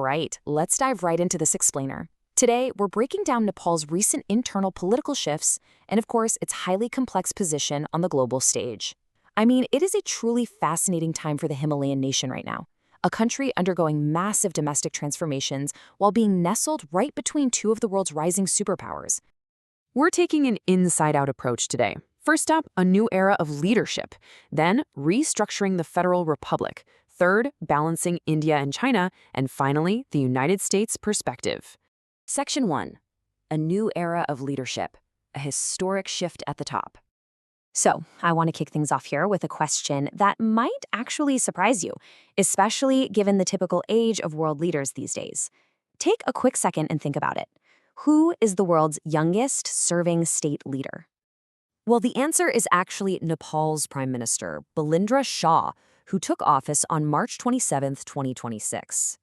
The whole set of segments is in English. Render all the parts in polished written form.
right, let's dive right into this explainer. Today, we're breaking down Nepal's recent internal political shifts and, of course, its highly complex position on the global stage. I mean, it is a truly fascinating time for the Himalayan nation right now, a country undergoing massive domestic transformations while being nestled right between two of the world's rising superpowers. We're taking an inside-out approach today. First up, a new era of leadership. Then, restructuring the Federal Republic. Third, balancing India and China. And finally, the United States perspective. Section 1. A new era of leadership. A historic shift at the top. So, I want to kick things off here with a question that might actually surprise you, especially given the typical age of world leaders these days. Take a quick second and think about it. Who is the world's youngest serving state leader? Well, the answer is actually Nepal's Prime Minister, Balindra Shah, who took office on March 27, 2026.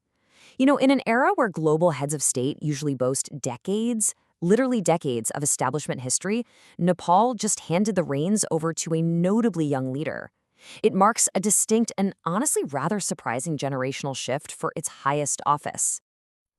You know, in an era where global heads of state usually boast decades, literally decades of establishment history, Nepal just handed the reins over to a notably young leader. It marks a distinct and honestly rather surprising generational shift for its highest office.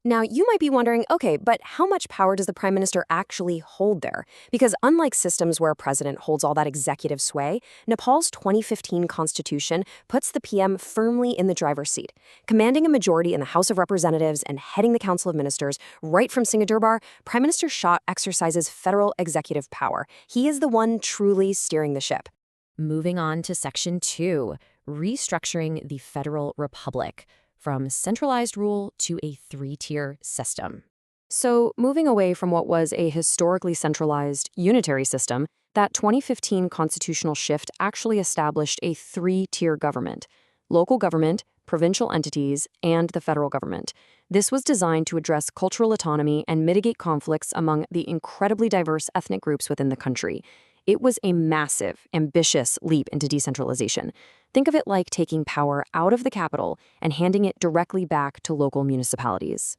Now, you might be wondering, okay, but how much power does the prime minister actually hold there? Because unlike systems where a president holds all that executive sway, Nepal's 2015 constitution puts the PM firmly in the driver's seat. Commanding a majority in the House of Representatives and heading the Council of Ministers right from Singhdurbar, Prime Minister Shah exercises federal executive power. He is the one truly steering the ship. Moving on to Section 2, restructuring the Federal Republic. From centralized rule to a three-tier system. So, moving away from what was a historically centralized, unitary system, that 2015 constitutional shift actually established a three-tier government: local government, provincial entities, and the federal government. This was designed to address cultural autonomy and mitigate conflicts among the incredibly diverse ethnic groups within the country. It was a massive, ambitious leap into decentralization. Think of it like taking power out of the capital and handing it directly back to local municipalities.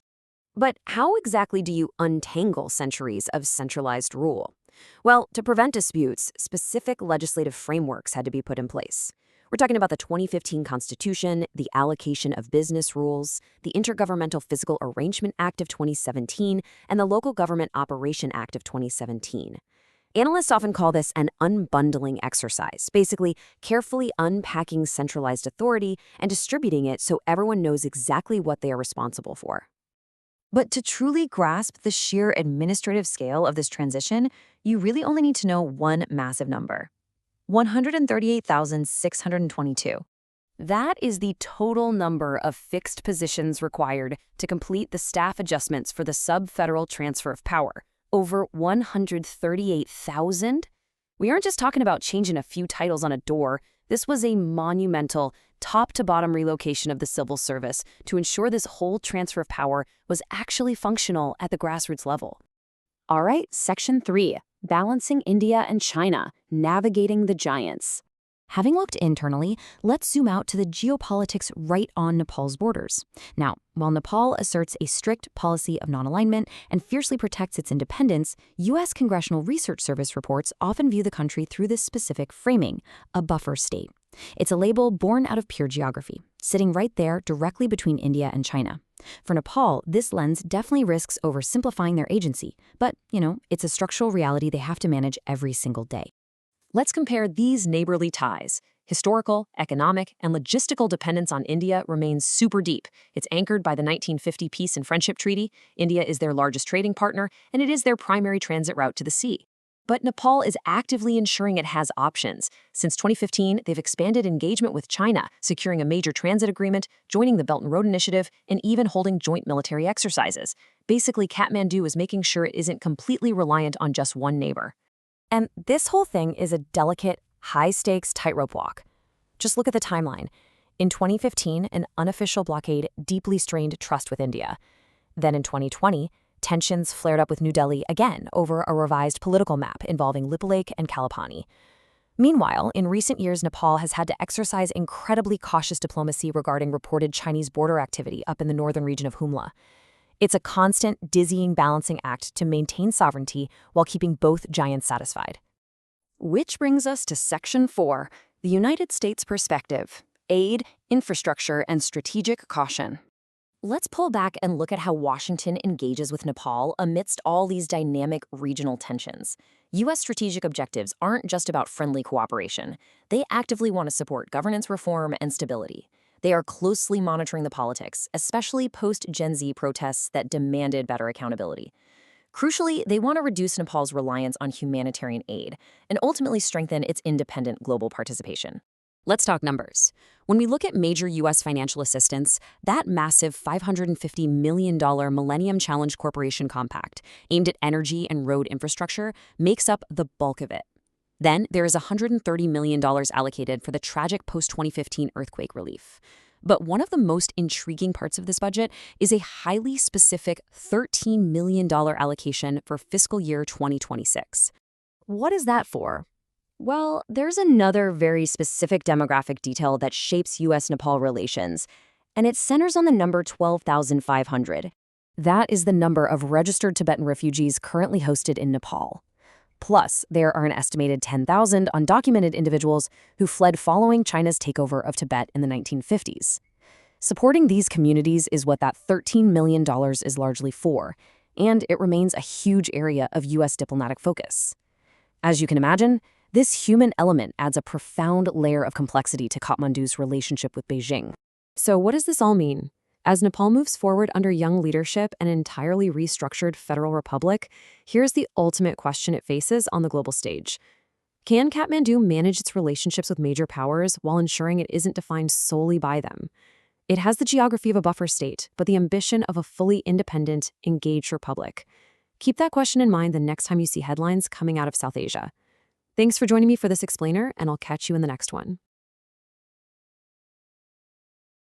But how exactly do you untangle centuries of centralized rule? Well, to prevent disputes, specific legislative frameworks had to be put in place. We're talking about the 2015 Constitution, the Allocation of Business Rules, the Intergovernmental Physical Arrangement Act of 2017, and the Local Government Operation Act of 2017. Analysts often call this an unbundling exercise, basically carefully unpacking centralized authority and distributing it so everyone knows exactly what they are responsible for. But to truly grasp the sheer administrative scale of this transition, you really only need to know one massive number: 138,622. That is the total number of fixed positions required to complete the staff adjustments for the sub-federal transfer of power. Over 138,000? We aren't just talking about changing a few titles on a door. This was a monumental, top-to-bottom relocation of the civil service to ensure this whole transfer of power was actually functional at the grassroots level. All right, Section 3, balancing India and China, navigating the giants. Having looked internally, let's zoom out to the geopolitics right on Nepal's borders. Now, while Nepal asserts a strict policy of non-alignment and fiercely protects its independence, U.S. Congressional Research Service reports often view the country through this specific framing: a buffer state. It's a label born out of pure geography, sitting right there directly between India and China. For Nepal, this lens definitely risks oversimplifying their agency, but, it's a structural reality they have to manage every single day. Let's compare these neighborly ties. Historical, economic, and logistical dependence on India remains super deep. It's anchored by the 1950 Peace and Friendship Treaty. India is their largest trading partner, and it is their primary transit route to the sea. But Nepal is actively ensuring it has options. Since 2015, they've expanded engagement with China, securing a major transit agreement, joining the Belt and Road Initiative, and even holding joint military exercises. Basically, Kathmandu is making sure it isn't completely reliant on just one neighbor. And this whole thing is a delicate, high-stakes tightrope walk. Just look at the timeline. In 2015, an unofficial blockade deeply strained trust with India. Then in 2020, tensions flared up with New Delhi again over a revised political map involving Lipulekh and Kalapani. Meanwhile, in recent years, Nepal has had to exercise incredibly cautious diplomacy regarding reported Chinese border activity up in the northern region of Humla. It's a constant, dizzying balancing act to maintain sovereignty while keeping both giants satisfied. Which brings us to Section 4, the United States perspective: aid, infrastructure, and strategic caution. let's pull back and look at how Washington engages with Nepal amidst all these dynamic regional tensions. U.S. strategic objectives aren't just about friendly cooperation. They actively want to support governance reform and stability. They are closely monitoring the politics, especially post-Gen Z protests that demanded better accountability. Crucially, they want to reduce Nepal's reliance on humanitarian aid and ultimately strengthen its independent global participation. Let's talk numbers. When we look at major U.S. financial assistance, that massive $550 million Millennium Challenge Corporation Compact, aimed at energy and road infrastructure, makes up the bulk of it. Then there is $130 million allocated for the tragic post-2015 earthquake relief. But one of the most intriguing parts of this budget is a highly specific $13 million allocation for fiscal year 2026. What is that for? Well, there's another very specific demographic detail that shapes U.S.-Nepal relations, and it centers on the number 12,500. That is the number of registered Tibetan refugees currently hosted in Nepal. Plus, there are an estimated 10,000 undocumented individuals who fled following China's takeover of Tibet in the 1950s. Supporting these communities is what that $13 million is largely for, and it remains a huge area of U.S. diplomatic focus. As you can imagine, this human element adds a profound layer of complexity to Kathmandu's relationship with Beijing. So what does this all mean? As Nepal moves forward under young leadership and an entirely restructured federal republic, here's the ultimate question it faces on the global stage. Can Kathmandu manage its relationships with major powers while ensuring it isn't defined solely by them? It has the geography of a buffer state, but the ambition of a fully independent, engaged republic. Keep that question in mind the next time you see headlines coming out of South Asia. Thanks for joining me for this explainer, and I'll catch you in the next one.